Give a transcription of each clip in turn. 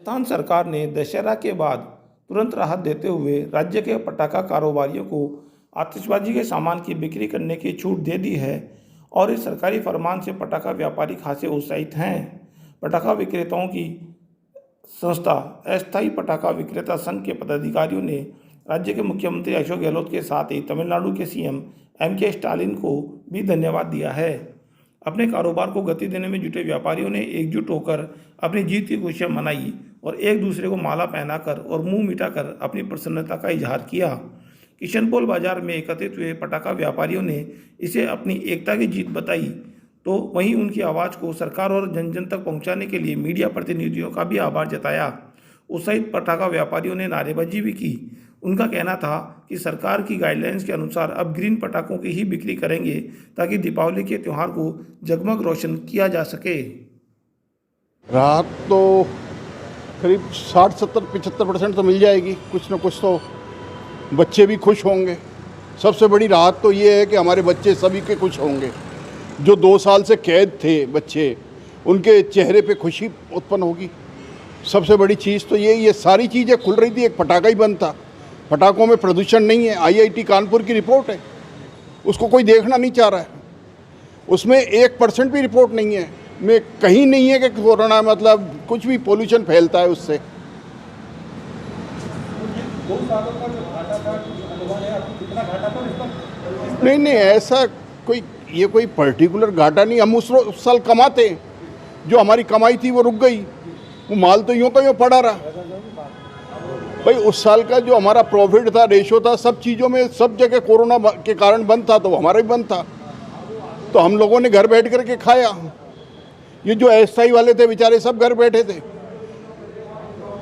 राजस्थान सरकार ने दशहरा के बाद तुरंत राहत देते हुए राज्य के पटाखा कारोबारियों को आतिशबाजी के सामान की बिक्री करने की छूट दे दी है और इस सरकारी फरमान से पटाखा व्यापारी खासे उत्साहित हैं। पटाखा विक्रेताओं की संस्था अस्थायी पटाखा विक्रेता संघ के पदाधिकारियों ने राज्य के मुख्यमंत्री अशोक गहलोत के साथ ही तमिलनाडु के सीएम एम.के. स्टालिन को भी धन्यवाद दिया है। अपने कारोबार को गति देने में जुटे व्यापारियों ने एकजुट होकर अपनी जीत की खुशियां मनाई और एक दूसरे को माला पहनाकर और मुंह मिटाकर अपनी प्रसन्नता का इजहार किया। किशनपोल बाजार में एकत्रित हुए पटाखा व्यापारियों ने इसे अपनी एकता की जीत बताई, तो वहीं उनकी आवाज़ को सरकार और जन जन तक पहुंचाने के लिए मीडिया प्रतिनिधियों का भी आभार जताया। उत्साहित पटाखा व्यापारियों ने नारेबाजी भी की। उनका कहना था कि सरकार की गाइडलाइंस के अनुसार अब ग्रीन पटाखों की ही बिक्री करेंगे ताकि दीपावली के त्यौहार को जगमग रोशन किया जा सके। राहत तो करीब 60, 70, 75% तो मिल जाएगी। कुछ ना कुछ तो बच्चे भी खुश होंगे। सबसे बड़ी राहत तो ये है कि हमारे बच्चे सभी के खुश होंगे। जो 2 साल से कैद थे बच्चे, उनके चेहरे पे खुशी उत्पन्न होगी। सबसे बड़ी चीज़ तो ये सारी चीज़ें खुल रही थी, एक पटाखा ही बंद था। पटाखों में प्रदूषण नहीं है। आईआईटी कानपुर की रिपोर्ट है, उसको कोई देखना नहीं चाह रहा है। उसमें 1% भी रिपोर्ट नहीं है, में कहीं नहीं है कि कोरोना मतलब कुछ भी पोल्यूशन फैलता है उससे। 2 सालों का जो घाटा था, अनुमान है आपको कितना घाटा था? नहीं, ऐसा कोई पर्टिकुलर घाटा नहीं। हम उस साल कमाते, जो हमारी कमाई थी वो रुक गई। वो माल तो यूँ का यूँ पड़ा रहा। भाई उस साल का जो हमारा प्रॉफिट था, रेशो था, सब चीज़ों में सब जगह कोरोना के कारण बंद था, तो हमारा भी बंद था। तो हम लोगों ने घर बैठ करके खाया। ये जो अस्थायी वाले थे बेचारे सब घर बैठे थे।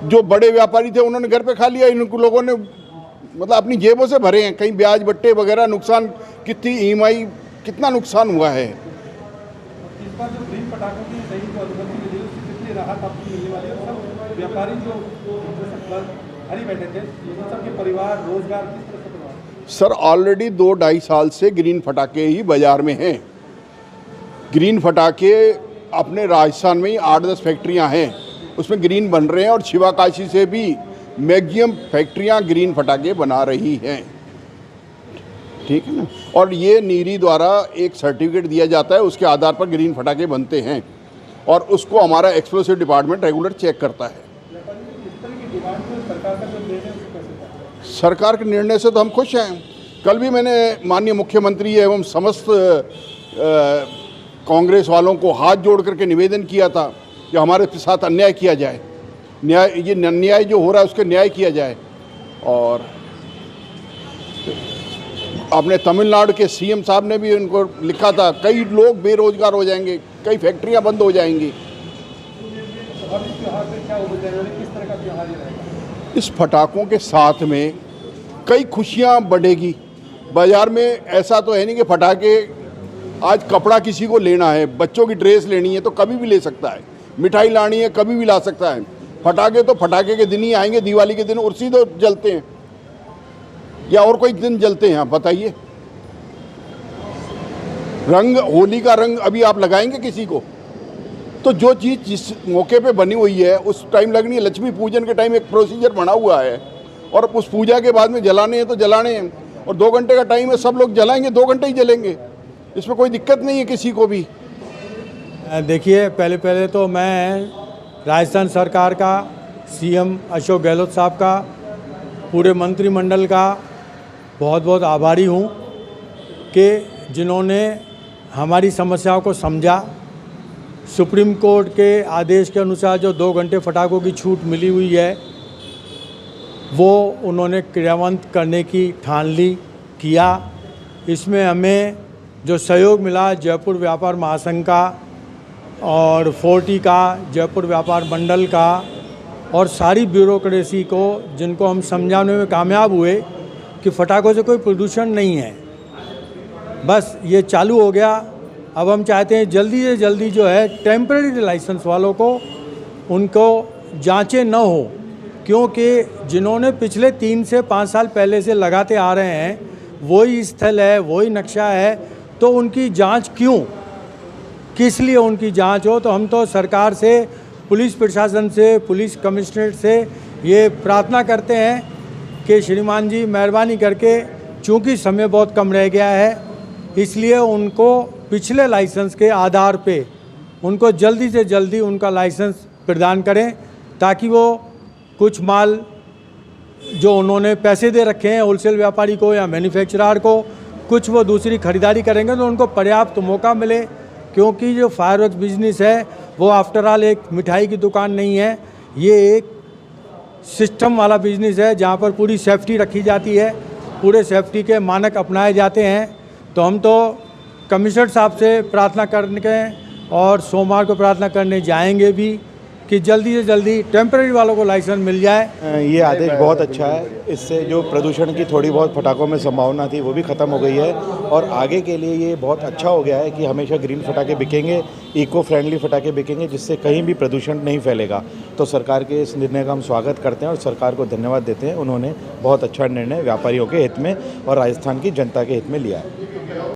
जो बड़े व्यापारी थे उन्होंने घर पे खा लिया। इन लोगों ने मतलब अपनी जेबों से भरे हैं। कहीं ब्याज बट्टे वगैरह नुकसान, कितनी ईएमआई, कितना नुकसान हुआ है। इस बार जो ग्रीन पटाखों की सही जो अनुमति मिली है उससे कितनी राहत आपको मिलने वाली है? सब व्यापारी जो घर ही बैठे थे, सबके परिवार रोजगार किस तरह से प्रभावित? सर ऑलरेडी 2-2.5 साल से ग्रीन फटाके ही बाज़ार में हैं। ग्रीन फटाके अपने राजस्थान में ही 8-10 फैक्ट्रियां हैं, उसमें ग्रीन बन रहे हैं। और शिवाकाशी से भी मैक्सिमम फैक्ट्रियां ग्रीन फटाके बना रही हैं। ठीक है ना। और ये नीरी द्वारा एक सर्टिफिकेट दिया जाता है, उसके आधार पर ग्रीन फटाके बनते हैं और उसको हमारा एक्सप्लोसिव डिपार्टमेंट रेगुलर चेक करता है। सरकार के निर्णय से तो हम खुश हैं। कल भी मैंने माननीय मुख्यमंत्री एवं समस्त कांग्रेस वालों को हाथ जोड़ करके निवेदन किया था कि हमारे साथ अन्याय किया जाए, ये अन्याय जो हो रहा है उसके न्याय किया जाए। और अपने तमिलनाडु के सीएम साहब ने भी उनको लिखा था, कई लोग बेरोजगार हो जाएंगे, कई फैक्ट्रियां बंद हो जाएंगी। इस पटाखों के साथ में कई खुशियां बढ़ेगी बाज़ार में। ऐसा तो है नहीं कि पटाखे, आज कपड़ा किसी को लेना है, बच्चों की ड्रेस लेनी है तो कभी भी ले सकता है, मिठाई लानी है कभी भी ला सकता है। पटाखे तो पटाखे के दिन ही आएंगे, दिवाली के दिन उसी तो जलते हैं या और कोई दिन जलते हैं? आप बताइए। रंग, होली का रंग अभी आप लगाएंगे किसी को? तो जो चीज़ जिस मौके पे बनी हुई है उस टाइम लगनी है। लक्ष्मी पूजन के टाइम एक प्रोसीजर बना हुआ है और उस पूजा के बाद में जलाने हैं तो जलाने हैं। और 2 घंटे का टाइम है, सब लोग जलाएंगे, 2 घंटे ही जलेंगे, इसमें कोई दिक्कत नहीं है किसी को भी। देखिए, पहले तो मैं राजस्थान सरकार का, सीएम अशोक गहलोत साहब का, पूरे मंत्रिमंडल का बहुत बहुत आभारी हूँ कि जिन्होंने हमारी समस्याओं को समझा। सुप्रीम कोर्ट के आदेश के अनुसार जो 2 घंटे पटाखों की छूट मिली हुई है वो उन्होंने क्रियान्वित करने की ठान ली किया। इसमें हमें जो सहयोग मिला जयपुर व्यापार महासंघ का और 40 का, जयपुर व्यापार मंडल का और सारी ब्यूरोक्रेसी को, जिनको हम समझाने में कामयाब हुए कि पटाखों से कोई प्रदूषण नहीं है। बस ये चालू हो गया। अब हम चाहते हैं जल्दी से जल्दी जो है टेम्परेरी लाइसेंस वालों को, उनको जांचें न हो, क्योंकि जिन्होंने पिछले 3 से 5 साल पहले से लगाते आ रहे हैं वही स्थल है, वही नक्शा है, तो उनकी जांच क्यों, किस लिए उनकी जांच हो? तो हम तो सरकार से पुलिस प्रशासन से, पुलिस कमिश्नरेट से ये प्रार्थना करते हैं कि श्रीमान जी मेहरबानी करके, चूँकि समय बहुत कम रह गया है, इसलिए उनको पिछले लाइसेंस के आधार पे उनको जल्दी से जल्दी उनका लाइसेंस प्रदान करें, ताकि वो कुछ माल जो उन्होंने पैसे दे रखे हैं होलसेल व्यापारी को या मैन्युफैक्चरर को, कुछ वो दूसरी खरीदारी करेंगे तो उनको पर्याप्त मौका मिले। क्योंकि जो फायरवर्क्स बिजनेस है वो आफ्टर ऑल एक मिठाई की दुकान नहीं है, ये एक सिस्टम वाला बिजनेस है जहाँ पर पूरी सेफ्टी रखी जाती है, पूरे सेफ्टी के मानक अपनाए जाते हैं। तो हम तो कमिश्नर साहब से प्रार्थना करने और सोमवार को प्रार्थना करने जाएंगे भी कि जल्दी से जल्दी टेम्परेरी वालों को लाइसेंस मिल जाए। ये आदेश बहुत अच्छा है। इससे जो प्रदूषण की थोड़ी बहुत पटाखों में संभावना थी वो भी ख़त्म हो गई है और आगे के लिए ये बहुत अच्छा हो गया है कि हमेशा ग्रीन पटाखे बिकेंगे, इको फ्रेंडली पटाखे बिकेंगे, जिससे कहीं भी प्रदूषण नहीं फैलेगा। तो सरकार के इस निर्णय का हम स्वागत करते हैं और सरकार को धन्यवाद देते हैं। उन्होंने बहुत अच्छा निर्णय व्यापारियों के हित में और राजस्थान की जनता के हित में लिया है।